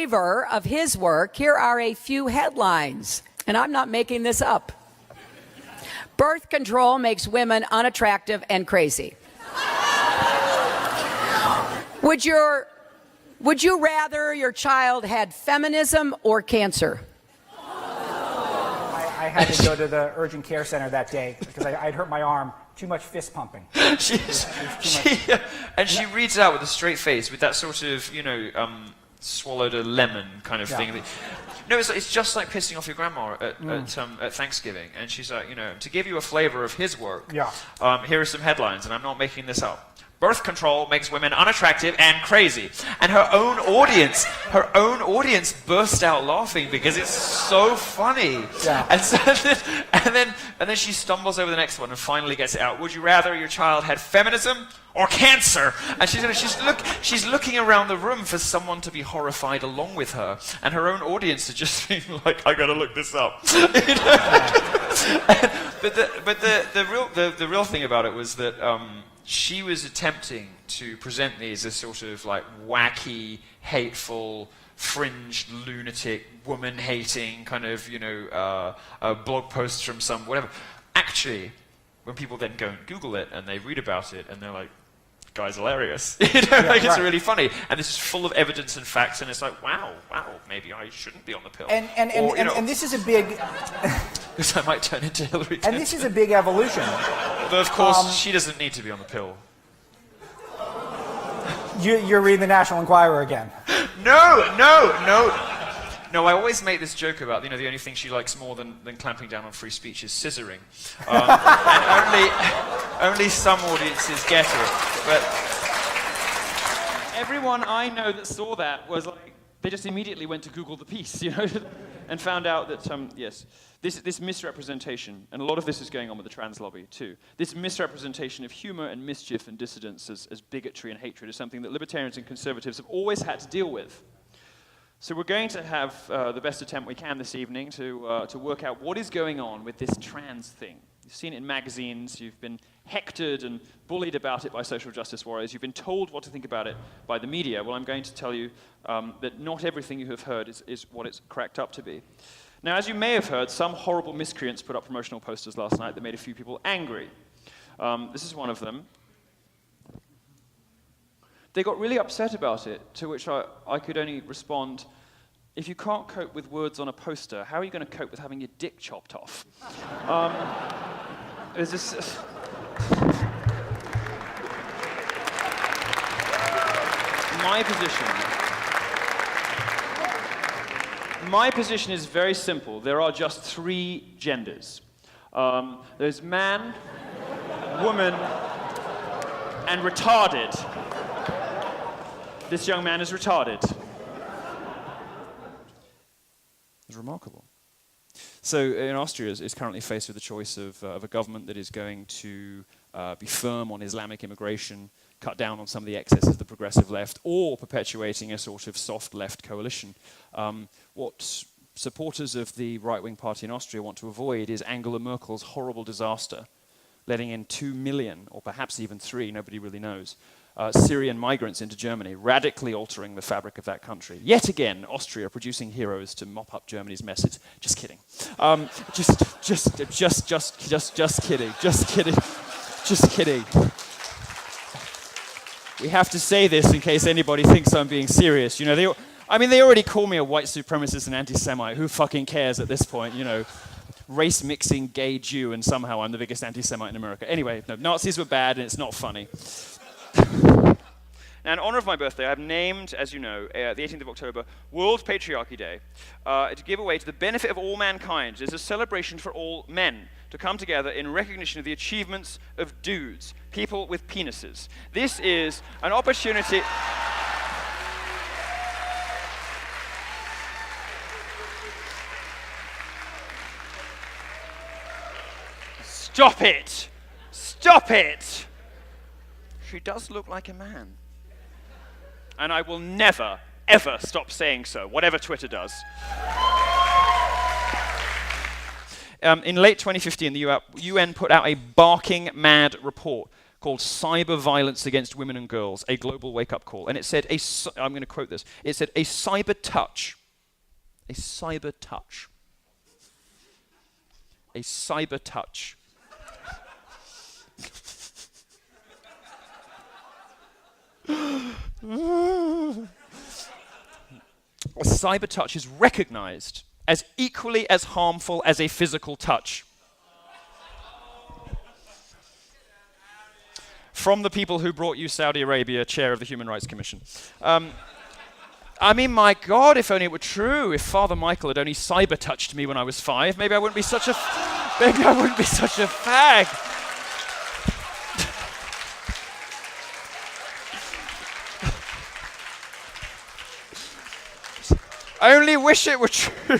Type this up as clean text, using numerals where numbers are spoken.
flavor of his work, here are a few headlines, and I'm not making this up. Birth control makes women unattractive and crazy. Would you rather your child had feminism or cancer? I had to go to the urgent care center that day because I'd hurt my arm. Too much fist pumping. She reads it out with a straight face, with that sort of, swallowed a lemon kind of thing. No, it's just like pissing off your grandma at Thanksgiving. And she's like, to give you a flavor of his work, here are some headlines, and I'm not making this up. Birth control makes women unattractive and crazy. And her own audience burst out laughing because it's so funny. Yeah. And then she stumbles over the next one and finally gets it out. Would you rather your child had feminism or cancer? And she's looking around the room for someone to be horrified along with her. And her own audience is just being like, I gotta look this up. But the real thing about it was that she was attempting to present these as sort of like wacky, hateful, fringe, lunatic, woman-hating kind of, blog posts from some whatever. Actually, when people then go and Google it and they read about it and they're like, guy's hilarious. It's really funny. And this is full of evidence and facts, and it's like, wow, maybe I shouldn't be on the pill. And this is a big... Because I might turn into Hillary Clinton. And this is a big evolution. But of course, she doesn't need to be on the pill. You're reading the National Enquirer again. No. I always make this joke about, the only thing she likes more than clamping down on free speech is scissoring. And only some audiences get it. But everyone I know that saw that was like, they just immediately went to Google the piece, and found out that, yes, this misrepresentation, and a lot of this is going on with the trans lobby too, this misrepresentation of humor and mischief and dissidence as bigotry and hatred is something that libertarians and conservatives have always had to deal with. So we're going to have the best attempt we can this evening to work out what is going on with this trans thing. You've seen it in magazines, you've been hectored and bullied about it by social justice warriors, you've been told what to think about it by the media. Well, I'm going to tell you that not everything you have heard is what it's cracked up to be. Now, as you may have heard, some horrible miscreants put up promotional posters last night that made a few people angry. This is one of them. They got really upset about it, to which I could only respond, if you can't cope with words on a poster, how are you going to cope with having your dick chopped off? There's this... My position is very simple. There are just 3 genders. There's man, woman, and retarded. This young man is retarded. It's remarkable. So in Austria is currently faced with the choice of a government that is going to be firm on Islamic immigration, cut down on some of the excesses of the progressive left, or perpetuating a sort of soft left coalition. What supporters of the right-wing party in Austria want to avoid is Angela Merkel's horrible disaster, letting in 2 million, or perhaps even 3, nobody really knows, Syrian migrants into Germany, radically altering the fabric of that country. Yet again, Austria producing heroes to mop up Germany's messes. Just kidding. Just kidding. Just kidding. Just kidding. We have to say this in case anybody thinks I'm being serious. They already call me a white supremacist and anti-Semite. Who fucking cares at this point, Race-mixing gay Jew, and somehow I'm the biggest anti-Semite in America. Anyway, no, Nazis were bad, and it's not funny. Now, in honor of my birthday, I've named, as you know, the 18th of October, World Patriarchy Day, to give away to the benefit of all mankind. It's a celebration for all men to come together in recognition of the achievements of dudes, people with penises. This is an opportunity... Stop it! Stop it! She does look like a man. And I will never, ever stop saying so, whatever Twitter does. In late 2015, the UN put out a barking mad report called Cyber Violence Against Women and Girls, a Global Wake-Up Call. And it said, I'm going to quote this, it said, a cyber touch, a cyber touch a cyber touch is recognized as equally as harmful as a physical touch. From the people who brought you Saudi Arabia, chair of the Human Rights Commission. I mean, my God, if only it were true. If Father Michael had only cyber touched me when I was 5, maybe I wouldn't be such a fag. I only wish it were true.